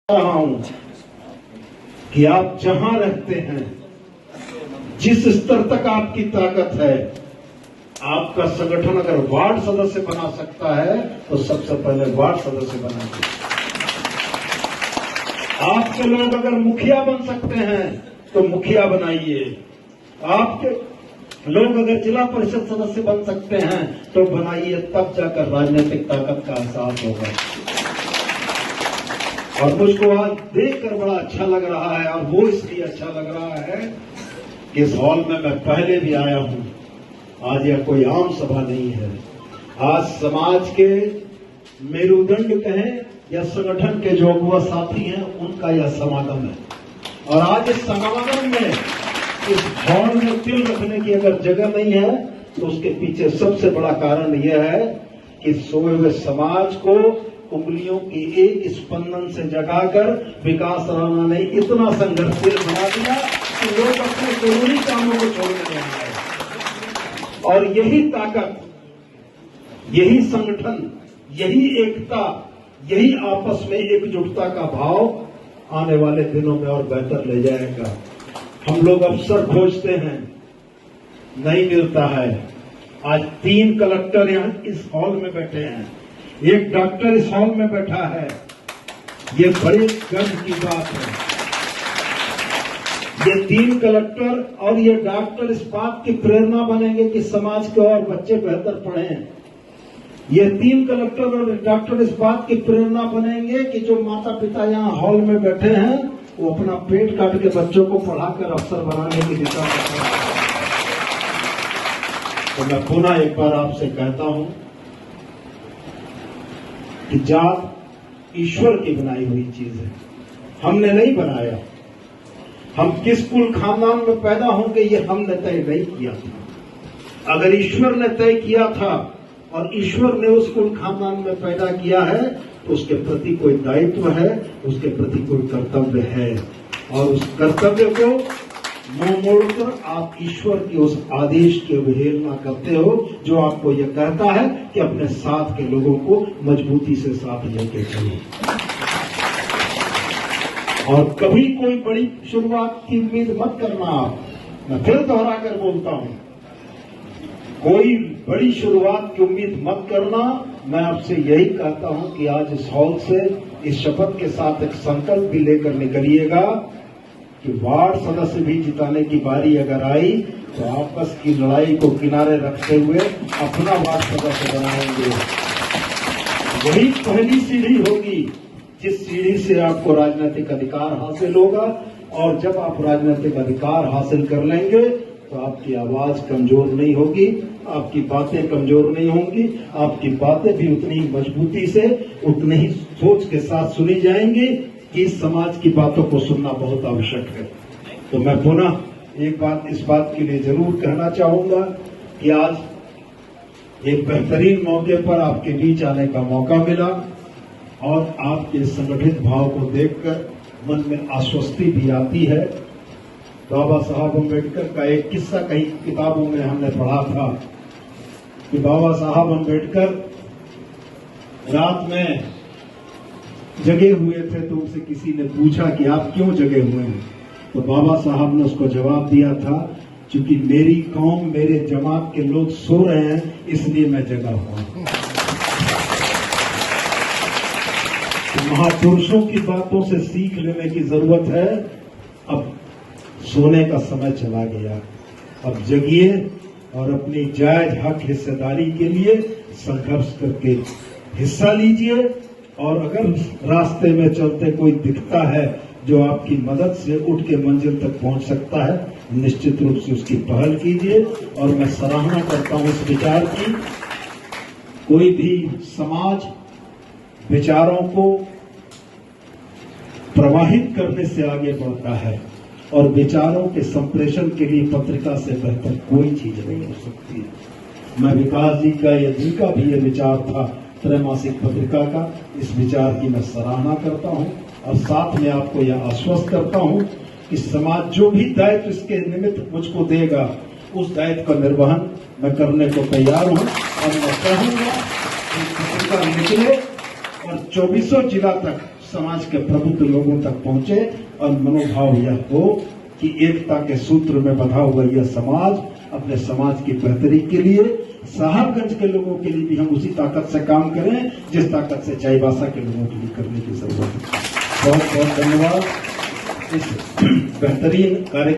रहा हूं कि आप जहां रहते हैं, जिस स्तर तक आपकी ताकत है, आपका संगठन अगर वार्ड सदस्य बना सकता है तो सबसे पहले वार्ड सदस्य बनाइए। आपके लोग अगर मुखिया बन सकते हैं तो मुखिया बनाइए। आपके लोग अगर जिला परिषद सदस्य बन सकते हैं तो बनाइए, तब जाकर राजनीतिक ताकत का एहसास होगा। और मुझको आज देखकर बड़ा अच्छा लग रहा है, और वो इसलिए अच्छा लग रहा है कि इस हॉल में मैं पहले भी आया हूं। आज यह कोई आम सभा नहीं है। आज समाज के मेरुदंड कहें या संगठन के जो अगुआ साथी हैं, उनका यह समागम है। और आज इस समागम में, इस हॉल में तिल रखने की अगर जगह नहीं है तो उसके पीछे सबसे बड़ा कारण यह है कि सोए हुए समाज को उंगलियों की एक स्पंदन से जगाकर विकास राणा ने इतना संघर्षशील बना दिया कि लोग अपने जरूरी कामों को छोड़ने लगे हैं। और यही ताकत, यही संगठन, यही एकता, यही आपस में एकजुटता का भाव आने वाले दिनों में और बेहतर ले जाएगा। हम लोग अवसर खोजते हैं, नहीं मिलता है। आज 3 कलेक्टर यहां इस हॉल में बैठे हैं, एक डॉक्टर इस हॉल में बैठा है। ये बड़े गर्व की बात है। ये 3 कलेक्टर और ये डॉक्टर इस बात की प्रेरणा बनेंगे कि समाज के और बच्चे बेहतर पढ़ें। ये 3 कलेक्टर और डॉक्टर इस बात की प्रेरणा बनेंगे कि जो माता पिता यहाँ हॉल में बैठे हैं वो अपना पेट काट के बच्चों को पढ़ाकर अफसर बनाने की दिशा में। तो मैं पुनः एक बार आपसे कहता हूं कि जात ईश्वर की बनाई हुई चीज है, हमने नहीं बनाया। हम किस कुल खानदान में पैदा होंगे ये हमने तय नहीं किया था। अगर ईश्वर ने तय किया था और ईश्वर ने उस कुल खानदान में पैदा किया है तो उसके प्रति कोई दायित्व है, उसके प्रति कोई कर्तव्य है। और उस कर्तव्य को मुंह मोड़कर आप ईश्वर की उस आदेश की अवहेलना करते हो जो आपको यह कहता है कि अपने साथ के लोगों को मजबूती से साथ लेके चलिए। और कभी कोई बड़ी शुरुआत की उम्मीद मत करना। आप, मैं फिर दोहरा कर बोलता हूं, कोई बड़ी शुरुआत की उम्मीद मत करना। मैं आपसे यही कहता हूं कि आज इस हॉल से इस शपथ के साथ एक संकल्प भी लेकर निकलिएगा कि वार्ड सदस्य भी जिताने की बारी अगर आई तो आपस की लड़ाई को किनारे रखते हुए अपना वार्ड सदस्य बनाएंगे। वही पहली सीढ़ी होगी जिस सीढ़ी से आपको राजनीतिक अधिकार हासिल होगा। और जब आप राजनीतिक अधिकार हासिल कर लेंगे तो आपकी आवाज कमजोर नहीं होगी, आपकी बातें कमजोर नहीं होंगी, आपकी बातें भी उतनी मजबूती से, उतनी ही सोच के साथ सुनी जाएंगी कि इस समाज की बातों को सुनना बहुत आवश्यक है। तो मैं पुनः एक बात इस बात के लिए जरूर कहना चाहूंगा कि आज एक बेहतरीन मौके पर आपके बीच आने का मौका मिला और आपके संगठित भाव को देखकर मन में आश्वस्ति भी आती है। बाबा साहब अम्बेडकर का एक किस्सा कई किताबों में हमने पढ़ा था कि बाबा साहब अम्बेडकर रात में जगे हुए थे तो उनसे किसी ने पूछा कि आप क्यों जगे हुए हैं। तो बाबा साहब ने उसको जवाब दिया था, क्योंकि मेरी कौम, मेरे जमात के लोग सो रहे हैं इसलिए मैं जगा हुआ हूं। तो महापुरुषों की बातों से सीख लेने की जरूरत है। अब सोने का समय चला गया, अब जगिए और अपनी जायज हक हिस्सेदारी के लिए संघर्ष करके हिस्सा लीजिए। और अगर रास्ते में चलते कोई दिखता है जो आपकी मदद से उठ के मंजिल तक पहुंच सकता है, निश्चित रूप से उसकी पहल कीजिए। और मैं सराहना करता हूं इस विचार की। कोई भी समाज विचारों को प्रवाहित करने से आगे बढ़ता है और विचारों के संप्रेषण के लिए पत्रिका से बेहतर कोई चीज नहीं हो सकती है। मैं विकास जी का या जी का भी ये विचार था त्रैमासिक पत्रिका का, इस विचार की मैं सराहना करता हूं। और साथ में आपको यह आश्वस्त करता हूं कि समाज जो भी दायित्व इसके निमित्त मुझको देगा उस दायित्व का निर्वहन मैं करने को तैयार हूं। और मैं चाहूंगा कि पत्रिका निकले और 24 जिला तक समाज के प्रबुद्ध लोगों तक पहुंचे और मनोभाव यह हो कि एकता के सूत्र में बंधा हुआ यह समाज अपने समाज की बेहतरी के लिए साहबगंज के लोगों के लिए भी हम उसी ताकत से काम करें जिस ताकत से चाईबासा के लोगों के लिए करने की जरूरत है। बहुत बहुत धन्यवाद इस बेहतरीन कार्य